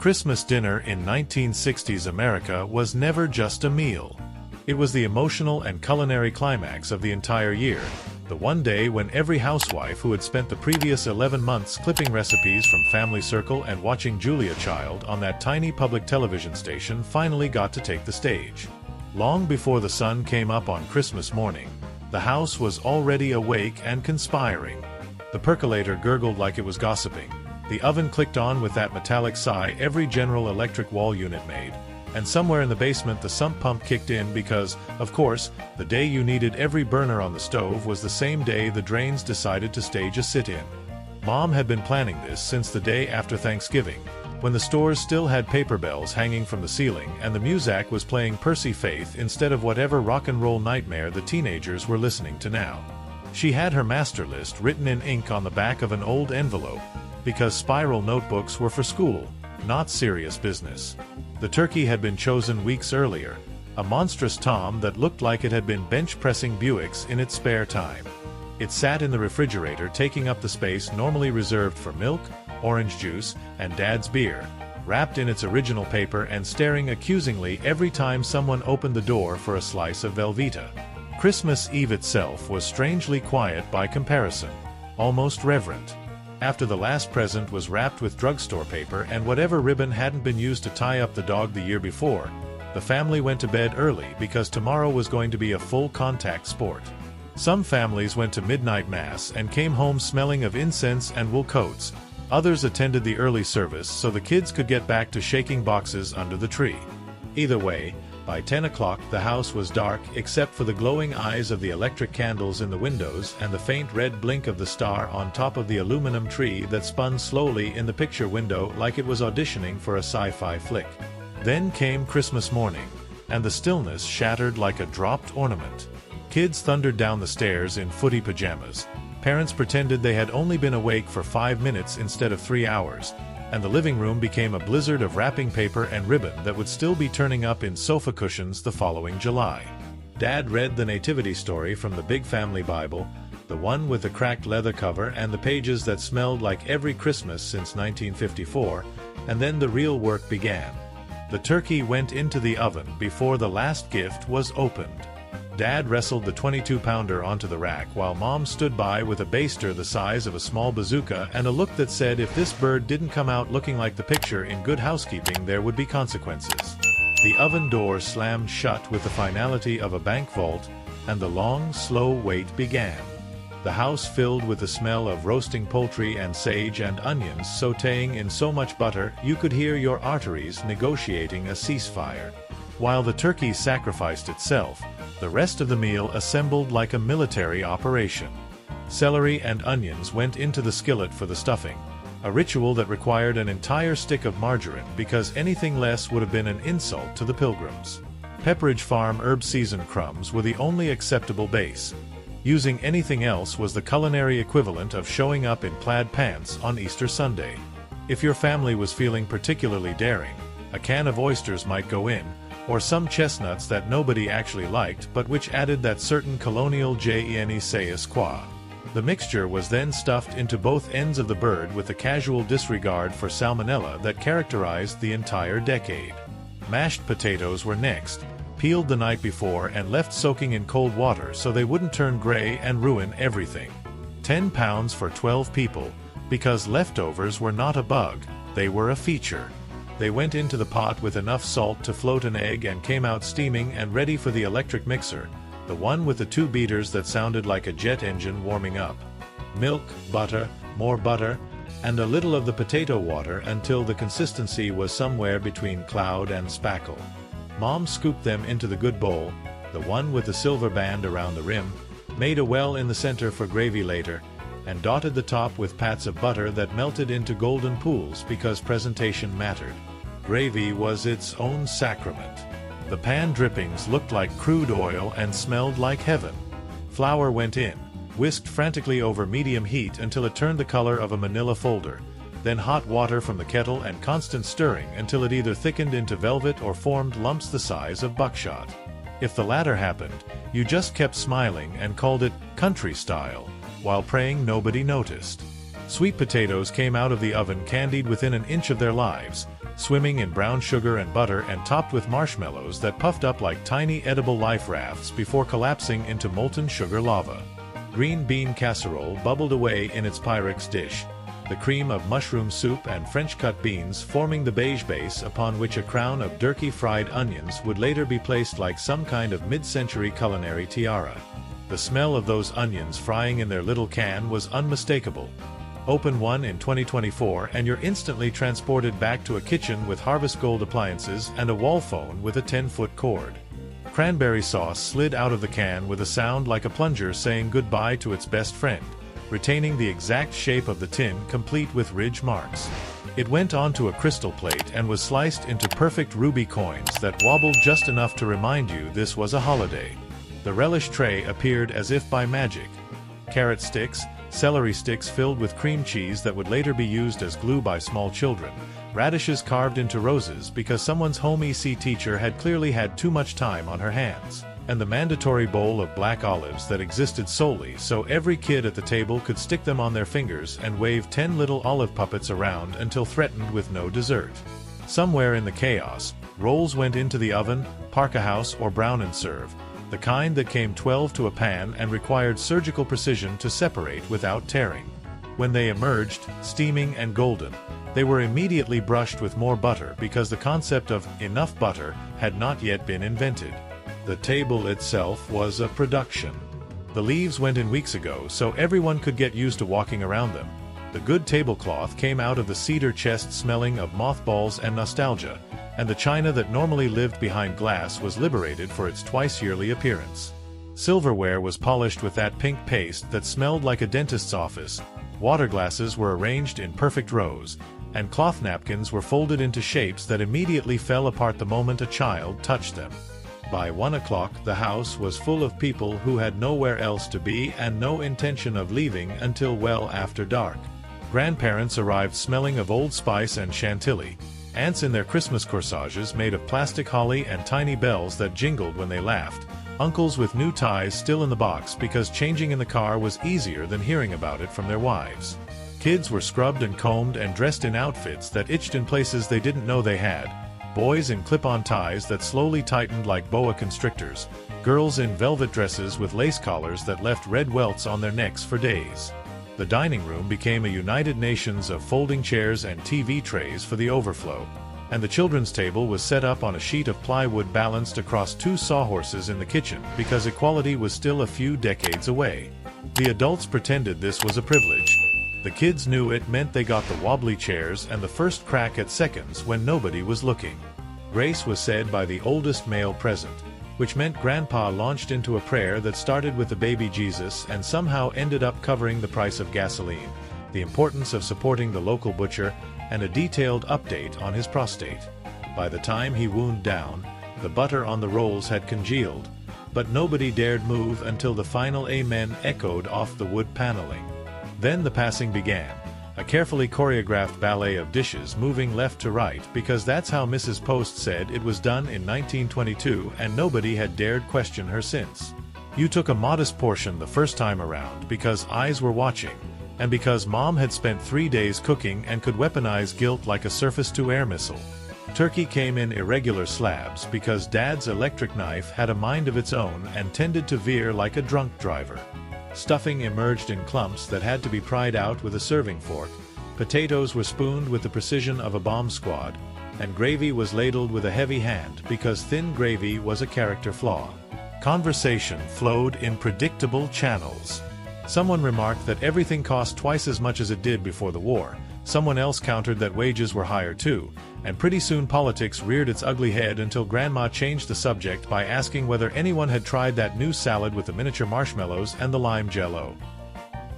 Christmas dinner in 1960s America was never just a meal. It was the emotional and culinary climax of the entire year, the one day when every housewife who had spent the previous 11 months clipping recipes from Family Circle and watching Julia Child on that tiny public television station finally got to take the stage. Long before the sun came up on Christmas morning, the house was already awake and conspiring. The percolator gurgled like it was gossiping. The oven clicked on with that metallic sigh every General Electric wall unit made, and somewhere in the basement the sump pump kicked in because, of course, the day you needed every burner on the stove was the same day the drains decided to stage a sit-in. Mom had been planning this since the day after Thanksgiving, when the stores still had paper bells hanging from the ceiling and the muzak was playing Percy Faith instead of whatever rock and roll nightmare the teenagers were listening to now. She had her master list written in ink on the back of an old envelope, because spiral notebooks were for school, not serious business. The turkey had been chosen weeks earlier, a monstrous tom that looked like it had been bench-pressing Buicks in its spare time. It sat in the refrigerator taking up the space normally reserved for milk, orange juice, and Dad's beer, wrapped in its original paper and staring accusingly every time someone opened the door for a slice of Velveeta. Christmas Eve itself was strangely quiet by comparison, almost reverent. After the last present was wrapped with drugstore paper and whatever ribbon hadn't been used to tie up the dog the year before, the family went to bed early because tomorrow was going to be a full-contact sport. Some families went to midnight mass and came home smelling of incense and wool coats. Others attended the early service so the kids could get back to shaking boxes under the tree. Either way, by 10 o'clock the house was dark except for the glowing eyes of the electric candles in the windows and the faint red blink of the star on top of the aluminum tree that spun slowly in the picture window like it was auditioning for a sci-fi flick. Then came Christmas morning, and the stillness shattered like a dropped ornament. Kids thundered down the stairs in footy pajamas. Parents pretended they had only been awake for 5 minutes instead of 3 hours, and the living room became a blizzard of wrapping paper and ribbon that would still be turning up in sofa cushions the following July. Dad read the Nativity story from the Big Family Bible, the one with the cracked leather cover and the pages that smelled like every Christmas since 1954, and then the real work began. The turkey went into the oven before the last gift was opened. Dad wrestled the 22-pounder onto the rack while Mom stood by with a baster the size of a small bazooka and a look that said if this bird didn't come out looking like the picture in Good Housekeeping there would be consequences. The oven door slammed shut with the finality of a bank vault, and the long, slow wait began. The house filled with the smell of roasting poultry and sage and onions sautéing in so much butter you could hear your arteries negotiating a ceasefire. While the turkey sacrificed itself, the rest of the meal assembled like a military operation. Celery and onions went into the skillet for the stuffing, a ritual that required an entire stick of margarine because anything less would have been an insult to the pilgrims. Pepperidge Farm herb-seasoned crumbs were the only acceptable base. Using anything else was the culinary equivalent of showing up in plaid pants on Easter Sunday. If your family was feeling particularly daring, a can of oysters might go in, or some chestnuts that nobody actually liked but which added that certain colonial je-ne-sais quoi. The mixture was then stuffed into both ends of the bird with the casual disregard for salmonella that characterized the entire decade. Mashed potatoes were next, peeled the night before and left soaking in cold water so they wouldn't turn gray and ruin everything. 10 pounds for 12 people, because leftovers were not a bug, they were a feature. They went into the pot with enough salt to float an egg and came out steaming and ready for the electric mixer, the one with the 2 beaters that sounded like a jet engine warming up. Milk, butter, more butter, and a little of the potato water until the consistency was somewhere between cloud and spackle. Mom scooped them into the good bowl, the one with the silver band around the rim, made a well in the center for gravy later, and dotted the top with pats of butter that melted into golden pools because presentation mattered. Gravy was its own sacrament. The pan drippings looked like crude oil and smelled like heaven. Flour went in, whisked frantically over medium heat until it turned the color of a manila folder, then hot water from the kettle and constant stirring until it either thickened into velvet or formed lumps the size of buckshot. If the latter happened, you just kept smiling and called it country style, while praying nobody noticed. Sweet potatoes came out of the oven candied within an inch of their lives, swimming in brown sugar and butter and topped with marshmallows that puffed up like tiny edible life rafts before collapsing into molten sugar lava. Green bean casserole bubbled away in its Pyrex dish, the cream of mushroom soup and French-cut beans forming the beige base upon which a crown of Durkee fried onions would later be placed like some kind of mid-century culinary tiara. The smell of those onions frying in their little can was unmistakable. Open one in 2024 and you're instantly transported back to a kitchen with Harvest Gold appliances and a wall phone with a 10-foot cord. Cranberry sauce slid out of the can with a sound like a plunger saying goodbye to its best friend, retaining the exact shape of the tin complete with ridge marks. It went onto a crystal plate and was sliced into perfect ruby coins that wobbled just enough to remind you this was a holiday. The relish tray appeared as if by magic. Carrot sticks, celery sticks filled with cream cheese that would later be used as glue by small children, radishes carved into roses because someone's home EC teacher had clearly had too much time on her hands, and the mandatory bowl of black olives that existed solely so every kid at the table could stick them on their fingers and wave 10 little olive puppets around until threatened with no dessert. Somewhere in the chaos, rolls went into the oven, Parka House or brown and serve, the kind that came 12 to a pan and required surgical precision to separate without tearing. When they emerged, steaming and golden, they were immediately brushed with more butter because the concept of enough butter had not yet been invented. The table itself was a production. The leaves went in weeks ago so everyone could get used to walking around them. The good tablecloth came out of the cedar chest smelling of mothballs and nostalgia, and the china that normally lived behind glass was liberated for its twice-yearly appearance. Silverware was polished with that pink paste that smelled like a dentist's office, water glasses were arranged in perfect rows, and cloth napkins were folded into shapes that immediately fell apart the moment a child touched them. By 1 o'clock the house was full of people who had nowhere else to be and no intention of leaving until well after dark. Grandparents arrived smelling of Old Spice and Chantilly, aunts in their Christmas corsages made of plastic holly and tiny bells that jingled when they laughed, uncles with new ties still in the box because changing in the car was easier than hearing about it from their wives. Kids were scrubbed and combed and dressed in outfits that itched in places they didn't know they had, boys in clip-on ties that slowly tightened like boa constrictors, girls in velvet dresses with lace collars that left red welts on their necks for days. The dining room became a United Nations of folding chairs and TV trays for the overflow, and the children's table was set up on a sheet of plywood balanced across 2 sawhorses in the kitchen because equality was still a few decades away. The adults pretended this was a privilege. The kids knew it meant they got the wobbly chairs and the first crack at seconds when nobody was looking. Grace was said by the oldest male present, which meant Grandpa launched into a prayer that started with the baby Jesus and somehow ended up covering the price of gasoline, the importance of supporting the local butcher, and a detailed update on his prostate. By the time he wound down, the butter on the rolls had congealed, but nobody dared move until the final amen echoed off the wood paneling. Then the passing began, a carefully choreographed ballet of dishes moving left to right because that's how Mrs. Post said it was done in 1922 and nobody had dared question her since. You took a modest portion the first time around because eyes were watching, and because Mom had spent 3 days cooking and could weaponize guilt like a surface-to-air missile. Turkey came in irregular slabs because Dad's electric knife had a mind of its own and tended to veer like a drunk driver. Stuffing emerged in clumps that had to be pried out with a serving fork, potatoes were spooned with the precision of a bomb squad, and gravy was ladled with a heavy hand because thin gravy was a character flaw. Conversation flowed in predictable channels. Someone remarked that everything cost twice as much as it did before the war. Someone else countered that wages were higher too, and pretty soon politics reared its ugly head until Grandma changed the subject by asking whether anyone had tried that new salad with the miniature marshmallows and the lime Jell-O.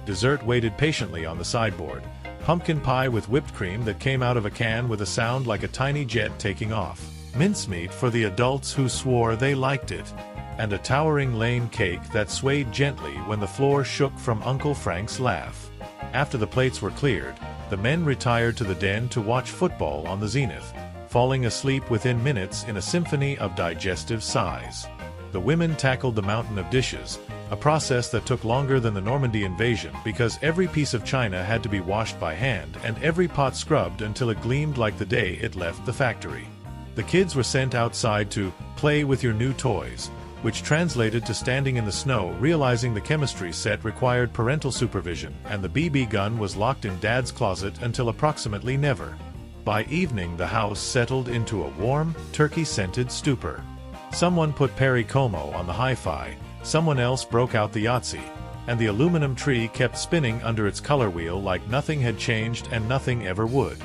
Dessert waited patiently on the sideboard, pumpkin pie with whipped cream that came out of a can with a sound like a tiny jet taking off, mincemeat for the adults who swore they liked it, and a towering Lane cake that swayed gently when the floor shook from Uncle Frank's laugh. After the plates were cleared, the men retired to the den to watch football on the zenith, falling asleep within minutes in a symphony of digestive sighs. The women tackled the mountain of dishes, a process that took longer than the Normandy invasion because every piece of china had to be washed by hand and every pot scrubbed until it gleamed like the day it left the factory. The kids were sent outside to play with your new toys, which translated to standing in the snow realizing the chemistry set required parental supervision and the BB gun was locked in Dad's closet until approximately never. By evening the house settled into a warm, turkey-scented stupor. Someone put Perry Como on the hi-fi, someone else broke out the Yahtzee, and the aluminum tree kept spinning under its color wheel like nothing had changed and nothing ever would.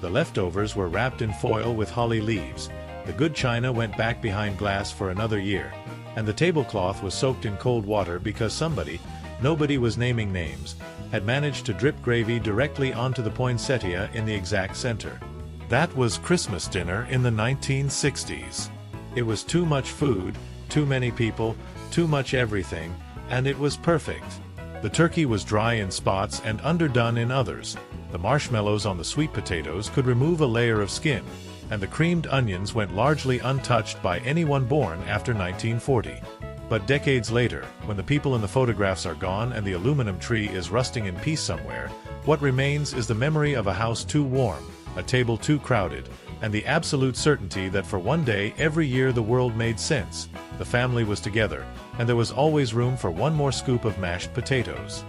The leftovers were wrapped in foil with holly leaves, the good china went back behind glass for another year, and the tablecloth was soaked in cold water because somebody, nobody was naming names, had managed to drip gravy directly onto the poinsettia in the exact center. That was Christmas dinner in the 1960s. It was too much food, too many people, too much everything, and it was perfect. The turkey was dry in spots and underdone in others. The marshmallows on the sweet potatoes could remove a layer of skin, and the creamed onions went largely untouched by anyone born after 1940. But decades later, when the people in the photographs are gone and the aluminum tree is rusting in peace somewhere, what remains is the memory of a house too warm, a table too crowded, and the absolute certainty that for one day every year the world made sense, the family was together, and there was always room for one more scoop of mashed potatoes.